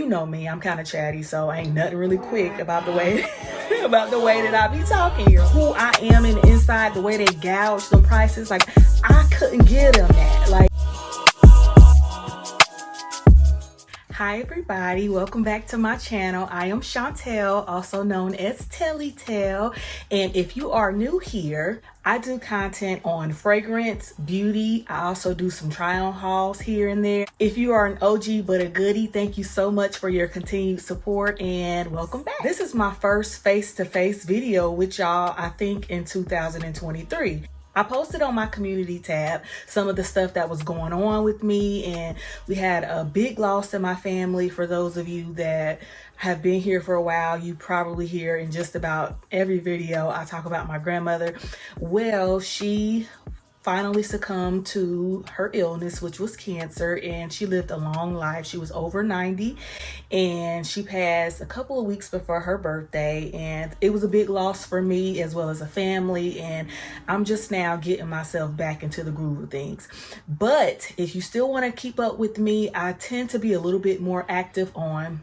you know me, I'm kind of chatty, so ain't nothing really quick about the way about the way that I be talking here. Who I am in the inside, the way they gouge the prices, like I couldn't give them that. Like, hi everybody, welcome back to my channel. I am Chantel, also known as Tellytell, and if you are new here, I do content on fragrance, beauty. I also do some try-on hauls here and there. If you are an OG but a goodie, thank you so much for your continued support and welcome back. This is my first face-to-face video with y'all, I think in 2023. I posted on my community tab some of the stuff that was going on with me, and we had a big loss in my family. For those of you that have been here for a while, you probably hear in just about every video I talk about my grandmother. Well, she finally succumbed to her illness, which was cancer, and she lived a long life. She was over 90 and she passed a couple of weeks before her birthday, and it was a big loss for me as well as a family, and I'm just now getting myself back into the groove of things. But if you still want to keep up with me, I tend to be a little bit more active on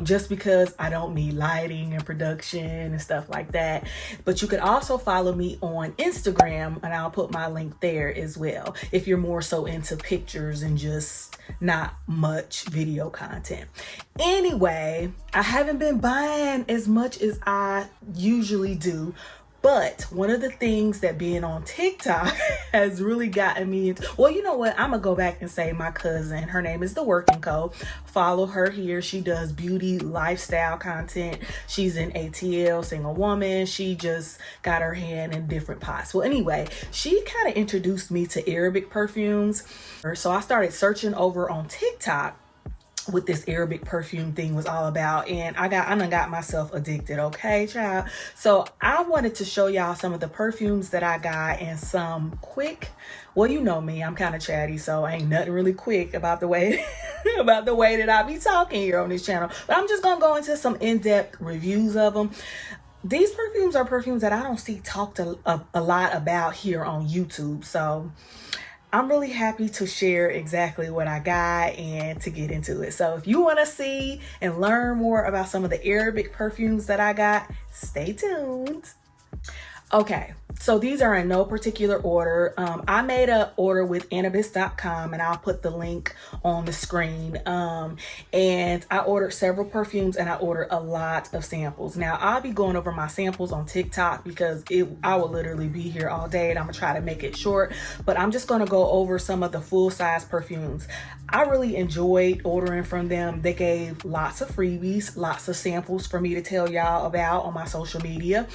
just because I don't need lighting and production and stuff like that. But you can also follow me on Instagram, and I'll put my link there as well if you're more so into pictures and just not much video content. Anyway, I haven't been buying as much as I usually do. But one of the things that being on TikTok has really gotten me into, well, you know what? I'm going to go back and say my cousin, her name is The Working Co. Follow her here. She does beauty, lifestyle content. She's an ATL, single woman. She just got her hand in different pots. Well, anyway, she kind of introduced me to Arabic perfumes. So I started searching over on TikTok what this Arabic perfume thing was all about, and I done got myself addicted, okay, child? So I wanted to show y'all some of the perfumes that I got and some quick, well, you know me, I'm kind of chatty, so ain't nothing really quick about the way about the way that I be talking here on this channel. But I'm just gonna go into some in-depth reviews of them. These perfumes are perfumes that I don't see talked a lot about here on YouTube, so I'm really happy to share exactly what I got and to get into it. So if you want to see and learn more about some of the Arabic perfumes that I got, stay tuned. Okay, so these are in no particular order. I made an order with Anubis.com, and I'll put the link on the screen. And I ordered several perfumes, and I ordered a lot of samples. Now, I'll be going over my samples on TikTok because I will literally be here all day, and I'm going to try to make it short. But I'm just going to go over some of the full-size perfumes. I really enjoyed ordering from them. They gave lots of freebies, lots of samples for me to tell y'all about on my social media.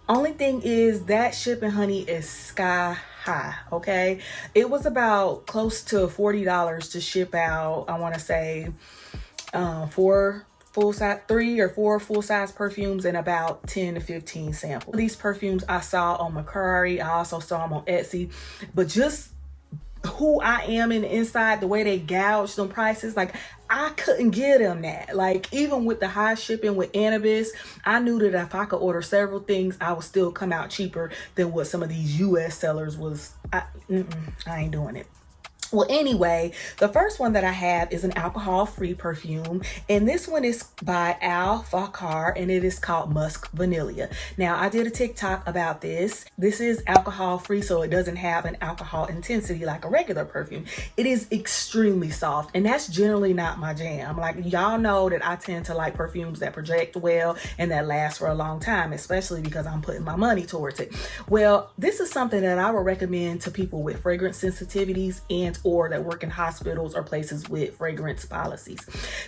Only thing is that shipping, honey, is sky high, okay? It was about close to $40 to ship out, I want to say, 3 or 4 full-size perfumes and about 10 to 15 samples. These perfumes I saw on Mercari. I also saw them on Etsy. But just who I am in the inside, the way they gouge them prices, like I couldn't give them that. Like even with the high shipping with Anubis, I knew that if I could order several things, I would still come out cheaper than what some of these US sellers was. I ain't doing it. Well, anyway, the first one that I have is an alcohol-free perfume, and this one is by Al Fakar, and it is called Musk Vanilla. Now, I did a TikTok about this. This is alcohol-free, so it doesn't have an alcohol intensity like a regular perfume. It is extremely soft, and that's generally not my jam. Like, y'all know that I tend to like perfumes that project well and that last for a long time, especially because I'm putting my money towards it. Well, this is something that I would recommend to people with fragrance sensitivities and or that work in hospitals or places with fragrance policies.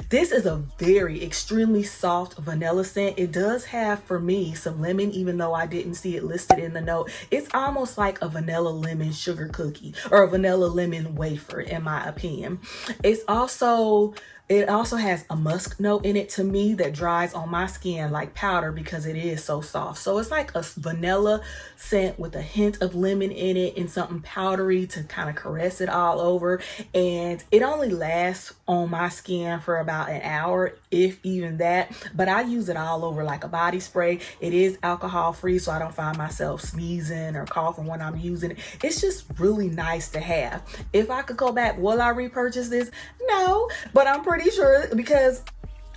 This is a very extremely soft vanilla scent. It does have, for me, some lemon, even though I didn't see it listed in the note. It's almost like a vanilla lemon sugar cookie or a vanilla lemon wafer, in my opinion. It also has a musk note in it to me that dries on my skin like powder because it is so soft. So it's like a vanilla scent with a hint of lemon in it and something powdery to kind of caress it all over. And it only lasts on my skin for about an hour, if even that. But I use it all over like a body spray. It is alcohol free, so I don't find myself sneezing or coughing when I'm using it. It's just really nice to have. If I could go back, will I repurchase this? No, but I'm pretty pretty sure, because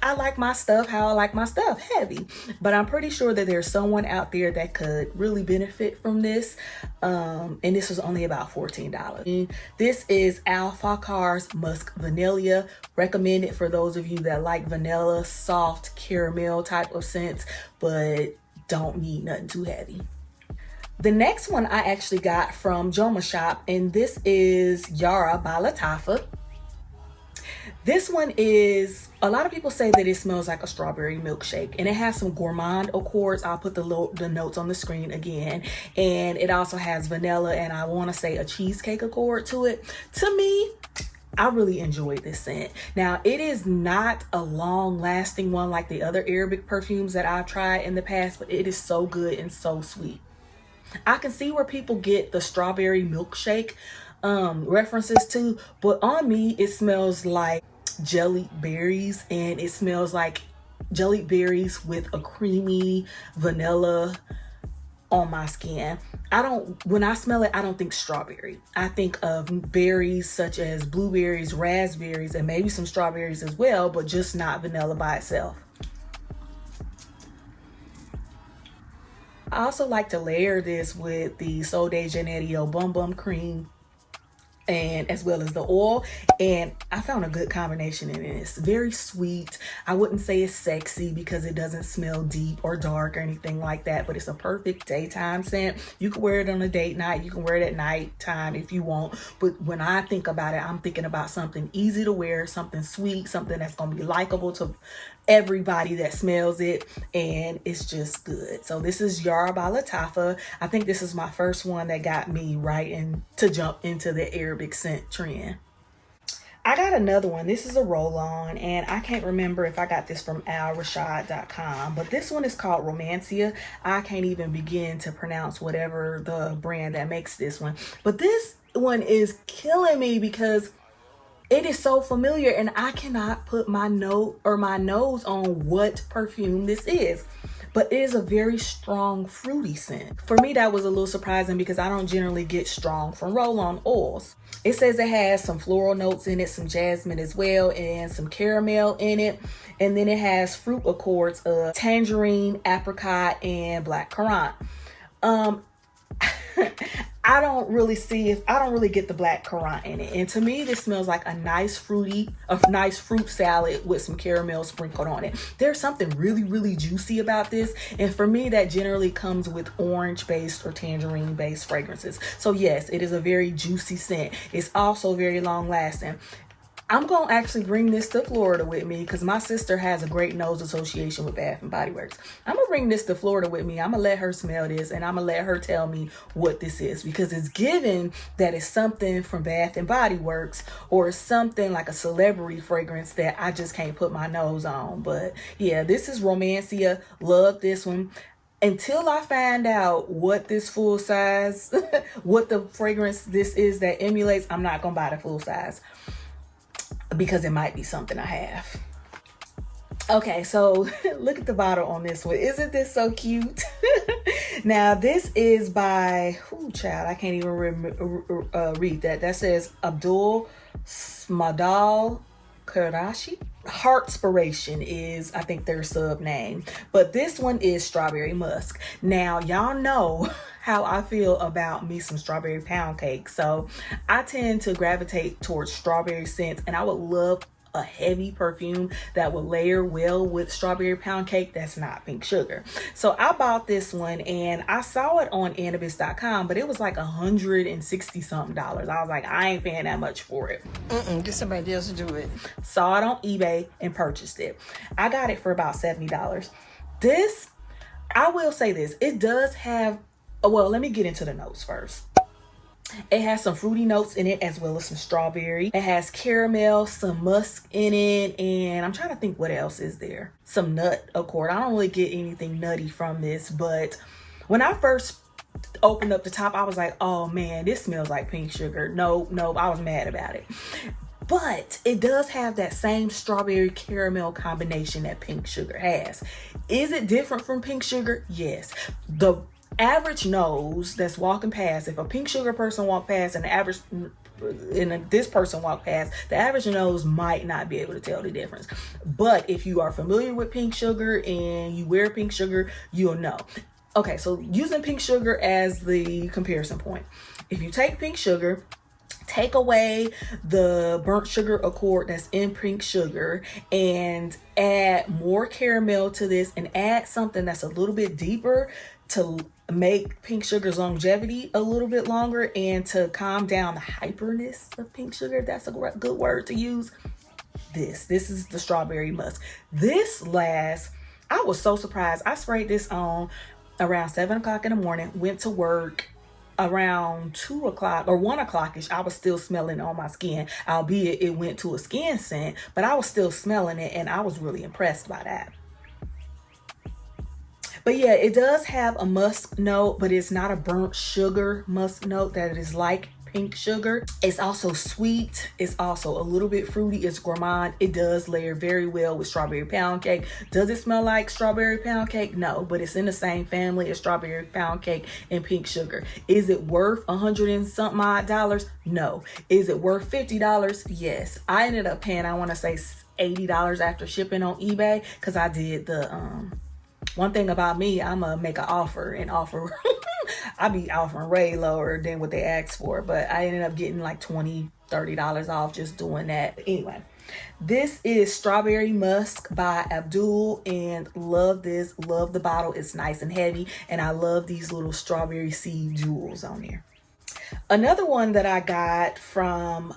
I like my stuff how I like my stuff, heavy. But I'm pretty sure that there's someone out there that could really benefit from this. And this was only about $14. This is Alpha Cars Musk Vanilla. Recommended for those of you that like vanilla, soft, caramel type of scents, but don't need nothing too heavy. The next one I actually got from Joma Shop, and this is Yara by Lataffa. This one is, a lot of people say that it smells like a strawberry milkshake, and it has some gourmand accords. I'll put the notes on the screen again. And it also has vanilla and I want to say a cheesecake accord to it. To me, I really enjoyed this scent. Now, it is not a long lasting one like the other Arabic perfumes that I've tried in the past, but it is so good and so sweet. I can see where people get the strawberry milkshake references to, but on me, it smells like jellied berries, and it smells like jellied berries with a creamy vanilla on my skin. When I smell it, I don't think strawberry. I think of berries such as blueberries, raspberries, and maybe some strawberries as well, but just not vanilla by itself. I also like to layer this with the Sol de Janeiro Bum Bum Cream, and as well as the oil, and I found a good combination in it. It's very sweet. I wouldn't say it's sexy because it doesn't smell deep or dark or anything like that, but it's a perfect daytime scent. You can wear it on a date night, you can wear it at night time if you want, but when I think about it, I'm thinking about something easy to wear, something sweet, something that's going to be likable to everybody that smells it, and it's just good. So this is Yara by Lataffa. I think this is my first one that got me to jump into the Arabic scent trend. I got another one. This is a roll-on, and I can't remember if I got this from alrashad.com, but this one is called Romancia. I can't even begin to pronounce whatever the brand that makes this one, but this one is killing me because it is so familiar, and I cannot put my nose on what perfume this is. But it is a very strong fruity scent. For me, that was a little surprising because I don't generally get strong from roll-on oils. It says it has some floral notes in it, some jasmine as well, and some caramel in it. And then it has fruit accords of tangerine, apricot, and blackcurrant. I don't really get the blackcurrant in it. And to me, this smells like a nice fruit salad with some caramel sprinkled on it. There's something really, really juicy about this. And for me, that generally comes with orange-based or tangerine-based fragrances. So yes, it is a very juicy scent. It's also very long-lasting. I'm going to actually bring this to Florida with me because my sister has a great nose association with Bath and Body Works. I'm going to bring this to Florida with me. I'm going to let her smell this, and I'm going to let her tell me what this is, because it's given that it's something from Bath and Body Works or something like a celebrity fragrance that I just can't put my nose on. But yeah, this is Romancia. Love this one. Until I find out what this full size, what the fragrance this is that emulates, I'm not going to buy the full size, because it might be something I have. Okay, so look at the bottle on this one. Isn't this so cute? Now, this is by, child, I can't even read that. That says Abdul Smadal Karashi. Heartspiration is, I think, their sub name, but this one is Strawberry Musk. Now, y'all know how I feel about me some Strawberry Poundcake, so I tend to gravitate towards strawberry scents, and I would love a heavy perfume that will layer well with Strawberry Poundcake that's not pink sugar. So I bought this one, and I saw it on Anubis.com, but it was like $160 something. I was like, I ain't paying that much for it. Get somebody else to do it. Saw it on eBay and purchased it. I got it for about $70. This, I will say this, it does have, well, let me get into the notes first. It has some fruity notes in it as well as some strawberry. It has caramel, some musk in it, and I'm trying to think what else is there. Some nut accord. I don't really get anything nutty from this, but when I first opened up the top, I was like, oh man, this smells like pink sugar. No, I was mad about it. But it does have that same strawberry caramel combination that pink sugar has. Is it different from pink sugar? Yes. The average nose that's walking past, if a pink sugar person walked past and the average and this person walked past, the average nose might not be able to tell the difference. But if you are familiar with pink sugar and you wear pink sugar, you'll know. Okay, so using pink sugar as the comparison point. If you take pink sugar, take away the burnt sugar accord that's in pink sugar and add more caramel to this and add something that's a little bit deeper to make pink sugar's longevity a little bit longer and to calm down the hyperness of pink sugar, if that's a good word to use. This is the strawberry musk. This lasts, I was so surprised. I sprayed this on around 7 o'clock in the morning, went to work around 2 o'clock or 1 o'clock-ish. I was still smelling it on my skin, albeit it went to a skin scent, but I was still smelling it and I was really impressed by that. But yeah, it does have a musk note, but it's not a burnt sugar musk note that is like pink sugar. It's also sweet. It's also a little bit fruity. It's gourmand. It does layer very well with strawberry pound cake. Does it smell like strawberry pound cake? No, but it's in the same family as strawberry pound cake and pink sugar. Is it worth $100 and something odd? No. Is it worth $50? Yes. I ended up paying, I want to say $80 after shipping on eBay, because I did the one thing about me, I'm gonna make an offer and offer I be offering way lower than what they asked for, but I ended up getting like $20-$30 off just doing that. Anyway, this is Strawberry Musk by Abdul, and love this. Love the bottle. It's nice and heavy, and I love these little strawberry seed jewels on there. Another one that I got from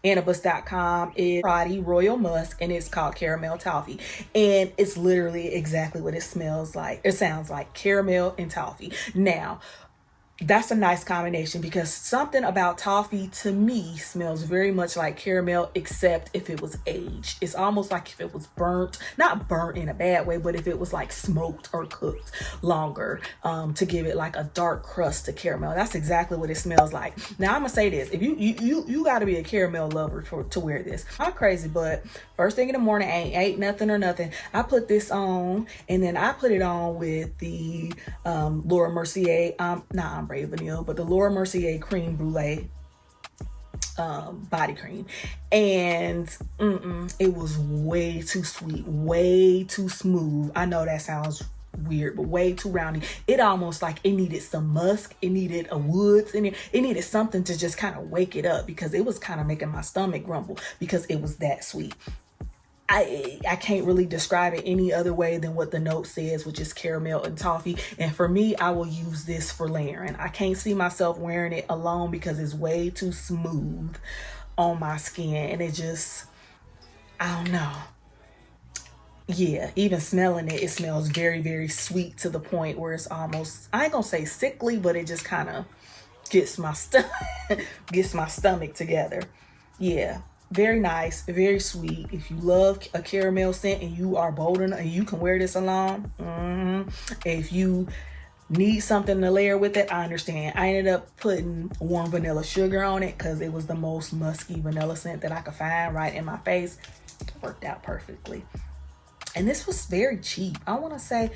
Annabus.com is Prodi Royal Musk, and it's called Caramel Toffee, and it's literally exactly what it smells like. It sounds like caramel and toffee. Now, that's a nice combination, because something about toffee to me smells very much like caramel, except if it was aged. It's almost like if it was burnt, not burnt in a bad way, but if it was like smoked or cooked longer, to give it like a dark crust to caramel. That's exactly what it smells like. Now I'm gonna say this: if you got to be a caramel lover to wear this. I'm crazy, but first thing in the morning, I ain't ate nothing or nothing. I put this on, and then I put it on with the Laura Mercier, not vanilla, but the Laura Mercier cream brulee body cream, and it was way too sweet, way too smooth. I know that sounds weird, but way too roundy. It almost like it needed some musk, it needed a woods in it, it needed something to just kind of wake it up, because it was kind of making my stomach grumble because it was that sweet. I can't really describe it any other way than what the note says, which is caramel and toffee. And for me, I will use this for layering. I can't see myself wearing it alone because it's way too smooth on my skin. And it just, I don't know. Yeah, even smelling it, it smells very, very sweet to the point where it's almost, I ain't gonna say sickly, but it just kind of gets my stomach together. Yeah. Very nice, very sweet. If you love a caramel scent and you are bold enough and you can wear this alone, if you need something to layer with it, I understand. I ended up putting warm vanilla sugar on it because it was the most musky vanilla scent that I could find right in my face. It worked out perfectly. And this was very cheap. I want to say,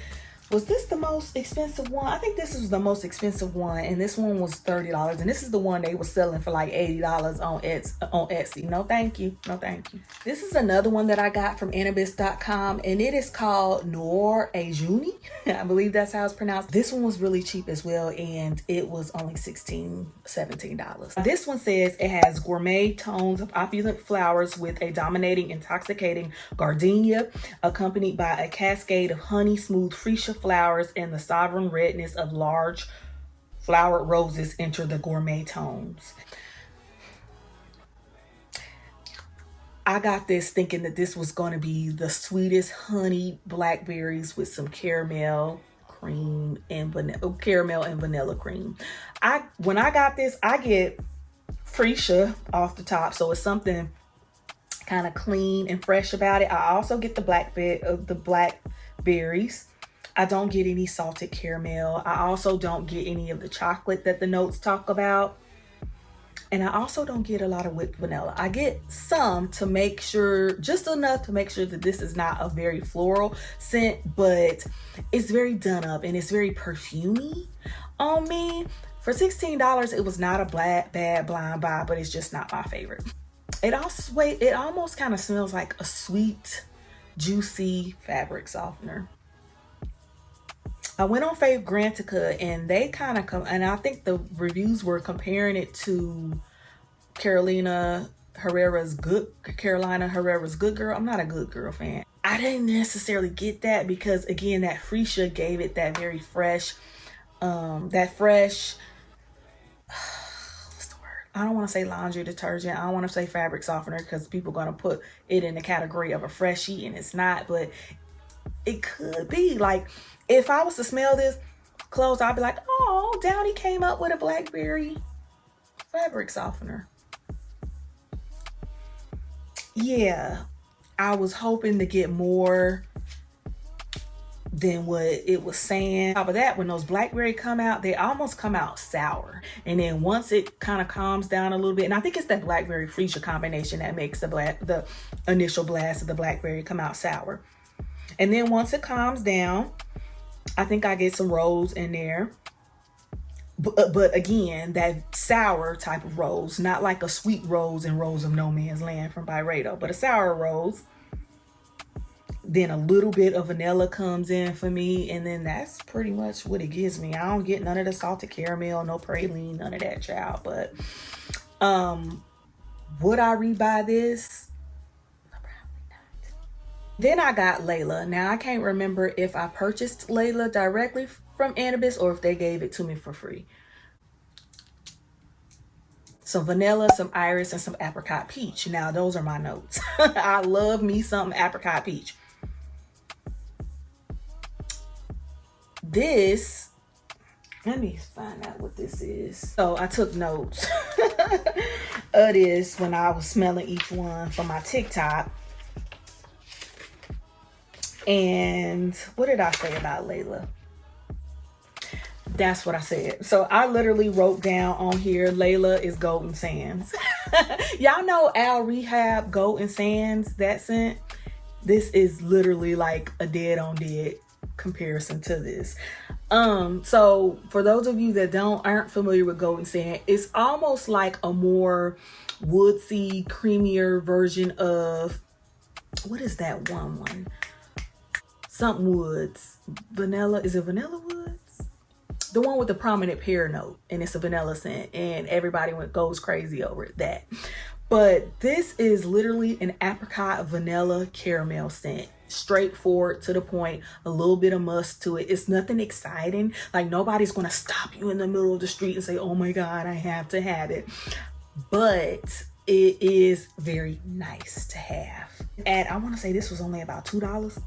was this the most expensive one? I think this was the most expensive one, and this one was $30, and this is the one they were selling for like $80 on Etsy. No thank you, no thank you. This is another one that I got from Annabus.com, and it is called Noir Ajuni. I believe that's how it's pronounced. This one was really cheap as well, and it was only $17 This one says it has gourmet tones of opulent flowers with a dominating, intoxicating gardenia, accompanied by a cascade of honey, smooth freesia flowers, and the sovereign redness of large flowered roses enter the gourmet tones. I got this thinking that this was going to be the sweetest honey blackberries with some caramel cream and vanilla cream. When I got this, I get freesia off the top, so it's something kind of clean and fresh about it. I also get the blackberries. I don't get any salted caramel. I also don't get any of the chocolate that the notes talk about. And I also don't get a lot of whipped vanilla. I get some to make sure, just enough to make sure that this is not a very floral scent, but it's very done up and it's very perfumey on me. For $16, it was not a bad blind buy, but it's just not my favorite. It almost kind of smells like a sweet, juicy fabric softener. I went on Fragrantica and they kind of come, and I think the reviews were comparing it to Carolina Herrera's Good Girl. I'm not a Good Girl fan. I didn't necessarily get that because, again, that freesia gave it that very fresh, what's the word? I don't want to say laundry detergent. I don't want to say fabric softener because people are going to put it in the category of a freshie, and it's not, but it could be. Like, if I was to smell this clothes, I'd be like, oh, Downy came up with a blackberry fabric softener. Yeah, I was hoping to get more than what it was saying. On top of that, when those blackberry come out, they almost come out sour. And then once it kind of calms down a little bit, and I think it's that blackberry freesia combination that makes the initial blast of the blackberry come out sour. And then once it calms down, I think I get some rose in there. But again, that sour type of rose, not like a sweet rose in Rose of No Man's Land from Byredo, but a sour rose. Then a little bit of vanilla comes in for me, and then that's pretty much what it gives me. I don't get none of the salted caramel, no praline, none of that, child. But would I rebuy this? Probably not. Then I got Layla. Now I can't remember if I purchased Layla directly from Annabis or if they gave it to me for free. Some vanilla, some iris, and some apricot peach. Now those are my notes. I love me some apricot peach. This, let me find out what this is. So I took notes of this when I was smelling each one for my TikTok. And what did I say about Layla? That's what I said. So I literally wrote down on here, Layla is Golden Sands. Y'all know Al Rehab Golden Sands, that scent? This is literally like a dead on dead comparison to this. So for those of you that aren't familiar with Golden Sand, it's almost like a more woodsy, creamier version of, what is that one? Something Woods. Vanilla, is it Vanilla Woods? The one with the prominent pear note, and it's a vanilla scent, and everybody goes crazy over that. But this is literally an apricot vanilla caramel scent. Straightforward, to the point, a little bit of musk to it. It's nothing exciting. Like, nobody's going to stop you in the middle of the street and say, oh my God, I have to have it. But it is very nice to have. And I want to say this was only about $2.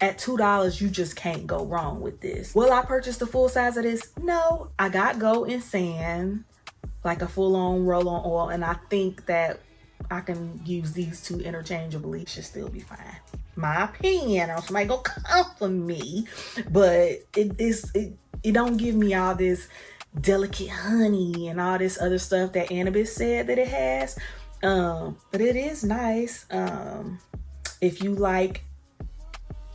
At $2, you just can't go wrong with this. Will I purchase the full size of this? No. I got Golden Sand, like a full-on roll-on oil, and I think that I can use these two interchangeably. It should still be fine. My opinion. I don't somebody go come for me, but it don't give me all this delicate honey and all this other stuff that Annabis said that it has. But it is nice. If you like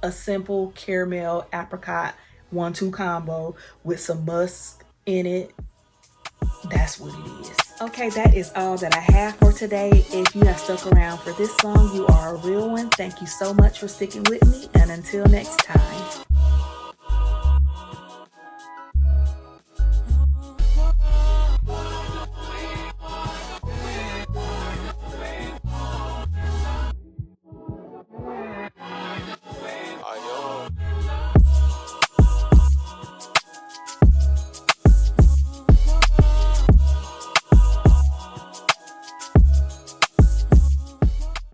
a simple caramel apricot 1-2 combo with some musk in it, that's what it is. Okay, that is all that I have for today. If you have stuck around for this long, you are a real one. Thank you so much for sticking with me, and until next time.